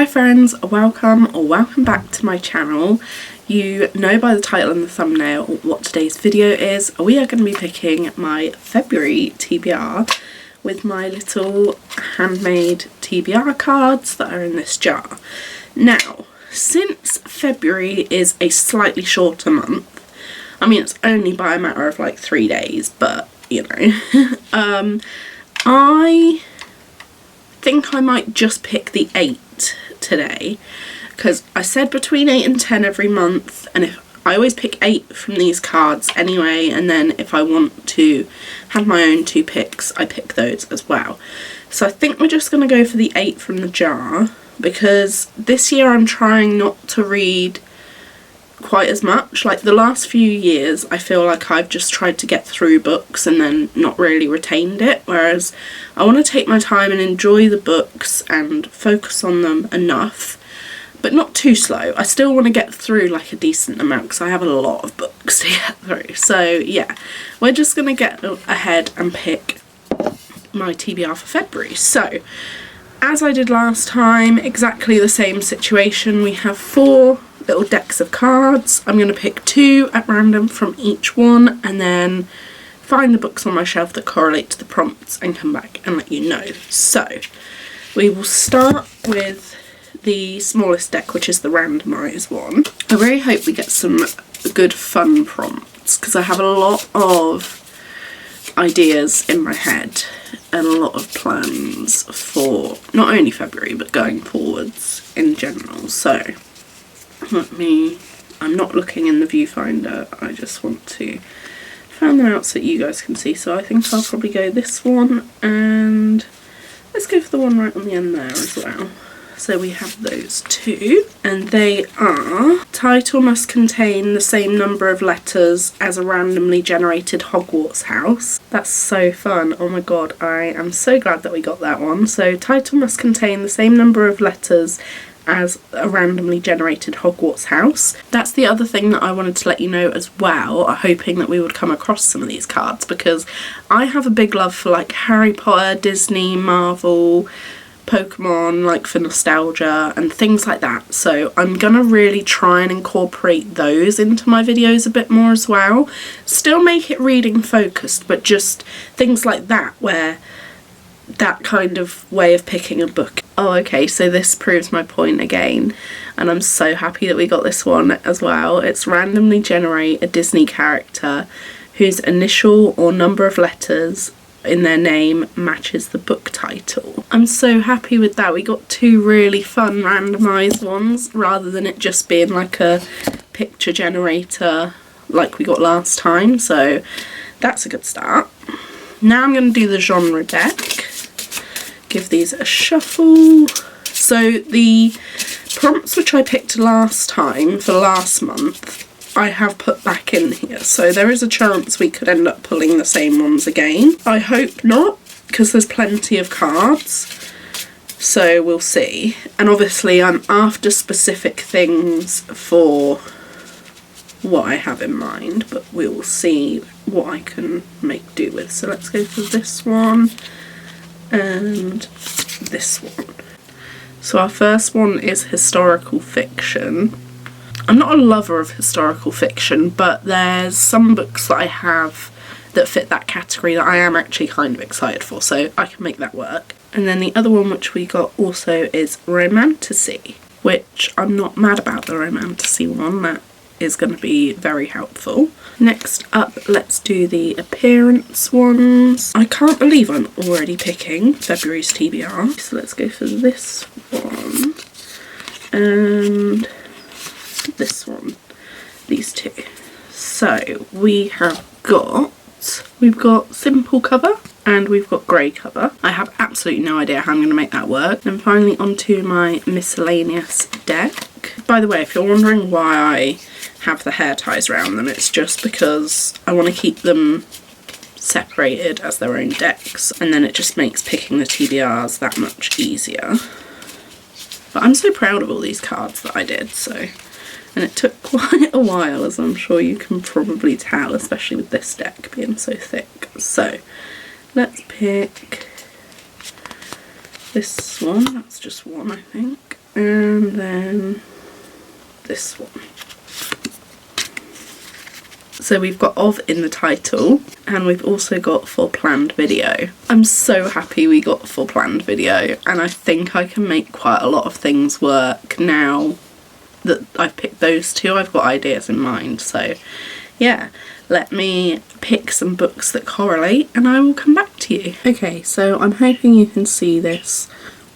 Hi friends, welcome back to my channel. You know by the title and the thumbnail what today's video is. We are going to be picking my February TBR with my little handmade TBR cards that are in this jar. Now, since February is a slightly shorter month, I mean it's only by a matter of like 3 days, but you know, I think I might just pick the 8 today, because I said between 8 and 10 every month, and if I always pick 8 from these cards anyway, and then if I want to have my own 2 picks, I pick those as well. So I think we're just going to go for the 8 from the jar, because this year I'm trying not to read quite as much. Like the last few years I feel like I've just tried to get through books and then not really retained it, whereas I want to take my time and enjoy the books and focus on them enough, but not too slow. I still want to get through like a decent amount because I have a lot of books to get through. So yeah, we're just going to get ahead and pick my TBR for February. So as I did last time, exactly the same situation. We have 4 little decks of cards. I'm going to pick 2 at random from each one and then find the books on my shelf that correlate to the prompts and come back and let you know. So we will start with the smallest deck, which is the randomised one. I really hope we get some good fun prompts because I have a lot of ideas in my head and a lot of plans for not only February but going forwards in general. So I'm not looking in the viewfinder, I just want to fan them out so you guys can see. So I think I'll probably go this one, and let's go for the one right on the end there as well. So we have those 2, and they are: title must contain the same number of letters as a randomly generated Hogwarts house. That's so fun. Oh my god, I am so glad that we got that one. So title must contain the same number of letters as a randomly generated Hogwarts house. That's the other thing that I wanted to let you know as well, hoping that we would come across some of these cards, because I have a big love for like Harry Potter, Disney, Marvel, Pokemon, like for nostalgia and things like that. So I'm gonna really try and incorporate those into my videos a bit more as well. Still make it reading focused, but just things like that, where that kind of way of picking a book. Oh, okay, so this proves my point again, and I'm so happy that we got this one as well. It's randomly generate a Disney character whose initial or number of letters in their name matches the book title. I'm so happy with that. We got 2 really fun randomised ones rather than it just being like a picture generator like we got last time, so that's a good start. Now I'm going to do the genre deck. Give these a shuffle. So the prompts which I picked last time for last month, I have put back in here, so there is a chance we could end up pulling the same ones again. I hope not, because there's plenty of cards, so we'll see. And obviously I'm after specific things for what I have in mind, but we will see what I can make do with. So let's go for this one and this one. So our first one is historical fiction. I'm not a lover of historical fiction, but there's some books that I have that fit that category that I am actually kind of excited for, so I can make that work. And then the other one which we got also is romantasy, which I'm not mad about the romantasy one. That is going to be very helpful. Next up, let's do the appearance ones. I can't believe I'm already picking February's TBR. So let's go for this one and this one, these 2. So we've got simple cover and we've got grey cover. I have absolutely no idea how I'm going to make that work. And finally onto my miscellaneous deck. By the way, if you're wondering why I have the hair ties around them, it's just because I want to keep them separated as their own decks, and then it just makes picking the TBRs that much easier. But I'm so proud of all these cards that I did, so, and it took quite a while, as I'm sure you can probably tell, especially with this deck being so thick. So let's pick this one. That's just one, I think. and then this one. So we've got of in the title, and we've also got for planned video. I'm so happy we got for planned video, and I think I can make quite a lot of things work now that I've picked those two. I've got ideas in mind, so yeah, let me pick some books that correlate and I will come back to you. Okay, so I'm hoping you can see this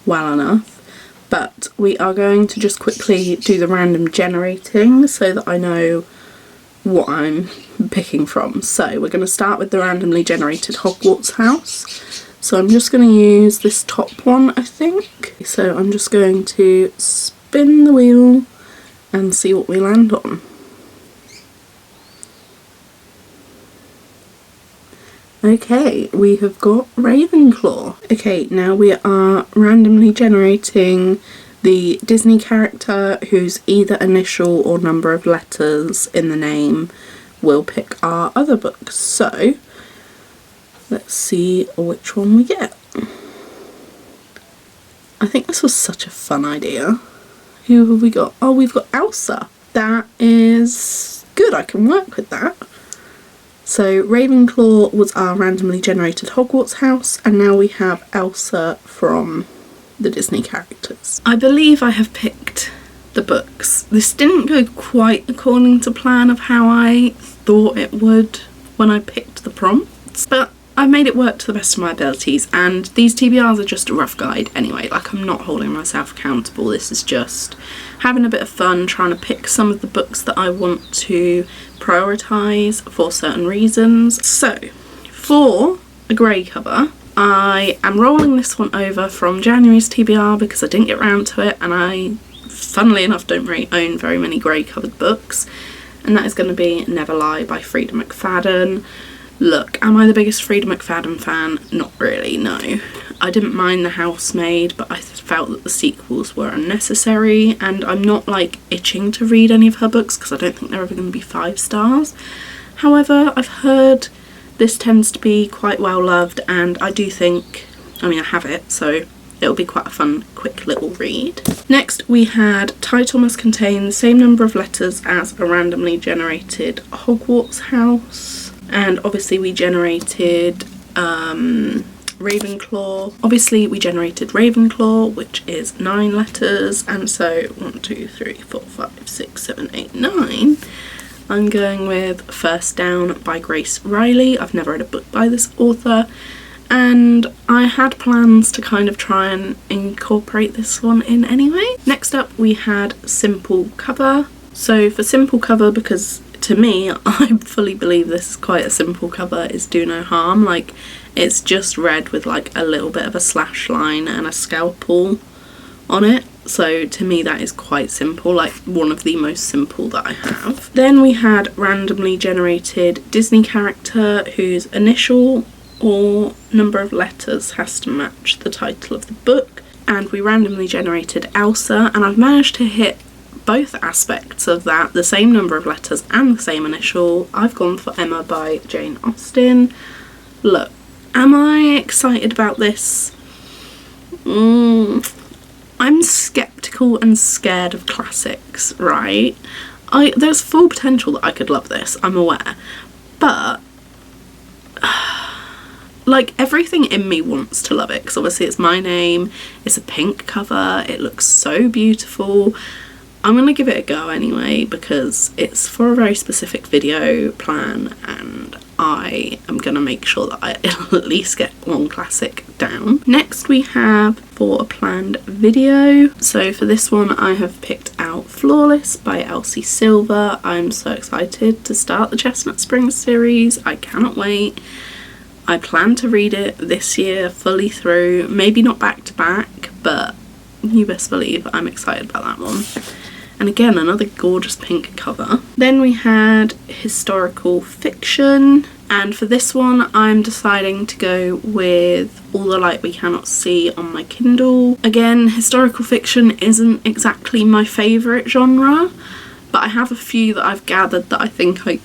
well enough, but we are going to just quickly do the random generating so that I know what I'm picking from. So we're going to start with the randomly generated Hogwarts house. So I'm just going to use this top one, I think. So I'm just going to spin the wheel and see what we land on. Okay, we have got Ravenclaw. Okay, now we are randomly generating the Disney character whose either initial or number of letters in the name will pick our other books. So let's see which one we get. I think this was such a fun idea. Who have we got? Oh, we've got Elsa. That is good, I can work with that. So Ravenclaw was our randomly generated Hogwarts house, and now we have Elsa from the Disney characters. I believe I have picked the books. This didn't go quite according to plan of how I thought it would when I picked the prompts, but I made it work to the best of my abilities, and these TBRs are just a rough guide anyway. Like, I'm not holding myself accountable. This is just having a bit of fun trying to pick some of the books that I want to prioritise for certain reasons. So for a grey cover, I am rolling this one over from January's TBR because I didn't get round to it, and I, funnily enough, don't really own very many grey covered books, and that is going to be Never Lie by Frida McFadden. Look, am I the biggest Frida McFadden fan? Not really, no. I didn't mind The Housemaid, but I felt that the sequels were unnecessary, and I'm not like itching to read any of her books because I don't think they're ever going to be 5 stars. However, I've heard this tends to be quite well loved, and I do think, I mean, I have it, so it'll be quite a fun, quick little read. Next, we had Title Must Contain the Same Number of Letters as a Randomly Generated Hogwarts House. And obviously we generated Ravenclaw. Obviously we generated Ravenclaw, which is 9 letters, and so 1, 2, 3, 4, 5, 6, 7, 8, 9. I'm going with First Down by Grace Riley. I've never read a book by this author, and I had plans to kind of try and incorporate this one in anyway. Next up we had Simple Cover. So for Simple Cover, because to me, I fully believe this is quite a simple cover, is Do No Harm. Like, it's just red with like a little bit of a slash line and a scalpel on it. So to me that is quite simple, like one of the most simple that I have. Then we had randomly generated Disney character whose initial or number of letters has to match the title of the book. And we randomly generated Elsa, and I've managed to hit both aspects of that, the same number of letters and the same initial. I've gone for Emma by Jane Austen. Look, am I excited about this? I'm skeptical and scared of classics, right? There's full potential that I could love this, I'm aware, but like, everything in me wants to love it, because obviously it's my name, it's a pink cover, it looks so beautiful. I'm going to give it a go anyway because it's for a very specific video plan, and I am going to make sure that I at least get one classic down. Next we have for a planned video. So for this one I have picked out Flawless by Elsie Silver. I'm so excited to start the Chestnut Springs series. I cannot wait. I plan to read it this year fully through, maybe not back to back, but you best believe I'm excited about that one. And again, another gorgeous pink cover. Then we had historical fiction, and for this one I'm deciding to go with All the Light We Cannot See on my Kindle. Again, historical fiction isn't exactly my favourite genre, but I have a few that I've gathered that I think I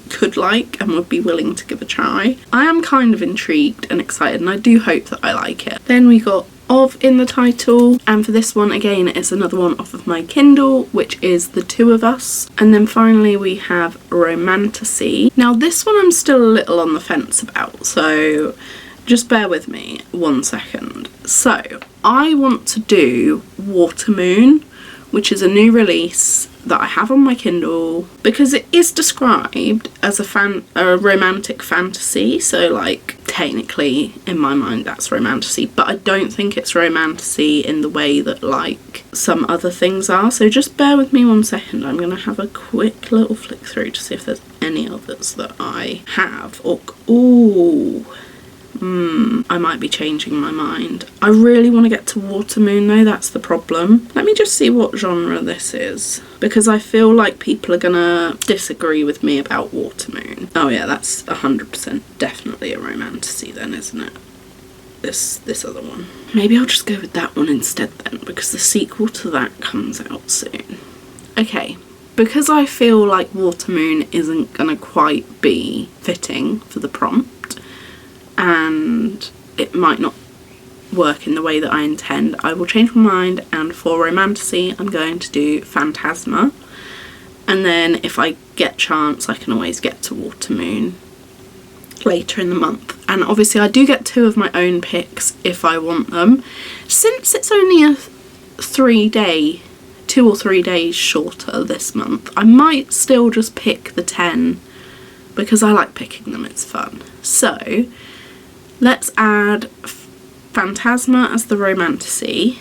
could like and would be willing to give a try. I am kind of intrigued and excited, and I do hope that I like it. Then we got of in the title. And for this one, again, it's another one off of my Kindle, which is The Two of Us. And then finally we have Romantasy. Now this one I'm still a little on the fence about, so just bear with me 1 second. So I want to do Watermoon, which is a new release that I have on my Kindle, because it is described as a romantic fantasy, so like technically in my mind that's romantasy, but I don't think it's romantasy in the way that like some other things are. So just bear with me 1 second. I'm gonna have a quick little flick through to see if there's any others that I have. Ooh. I might be changing my mind. I really want to get to Watermoon though, that's the problem. Let me just see what genre this is, because I feel like people are gonna disagree with me about Watermoon. Oh yeah, that's 100% definitely a romantasy then, isn't it? This other one. Maybe I'll just go with that one instead then, because the sequel to that comes out soon. Okay, because I feel like Watermoon isn't gonna quite be fitting for the prompt, and it might not work in the way that I intend, I will change my mind, and for Romantasy I'm going to do Phantasma, and then if I get chance I can always get to Watermoon later in the month. And obviously I do get 2 of my own picks if I want them. Since it's only a 2 or 3 days shorter this month, I might still just pick the 10 because I like picking them, it's fun. So let's add Phantasma as the romantasy,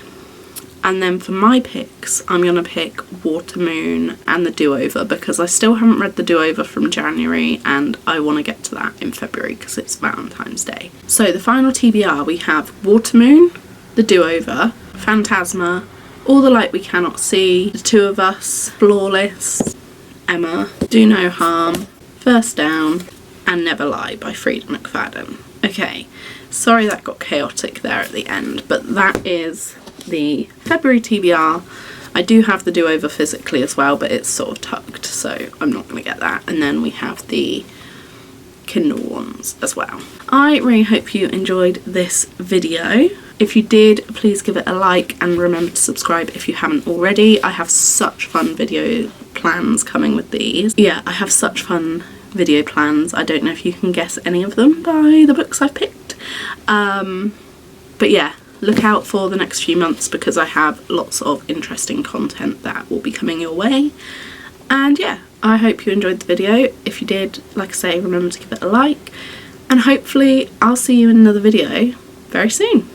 and then for my picks I'm going to pick Watermoon and the Do-Over, because I still haven't read the Do-Over from January and I want to get to that in February because it's Valentine's Day. So the final TBR, we have Watermoon, the Do-Over, Phantasma, All the Light We Cannot See, The Two of Us, Flawless, Emma, Do No Harm, First Down, and Never Lie by Frida McFadden. Okay, sorry that got chaotic there at the end, but that is the February TBR. I do have the Do-Over physically as well, but it's sort of tucked, so I'm not going to get that. And then we have the Kindle ones as well. I really hope you enjoyed this video. If you did, please give it a like and remember to subscribe if you haven't already. I have such fun video plans coming with these. Yeah, I have such fun video plans. I don't know if you can guess any of them by the books I've picked. But yeah, look out for the next few months because I have lots of interesting content that will be coming your way. And yeah, I hope you enjoyed the video. If you did, like I say, remember to give it a like, and hopefully I'll see you in another video very soon.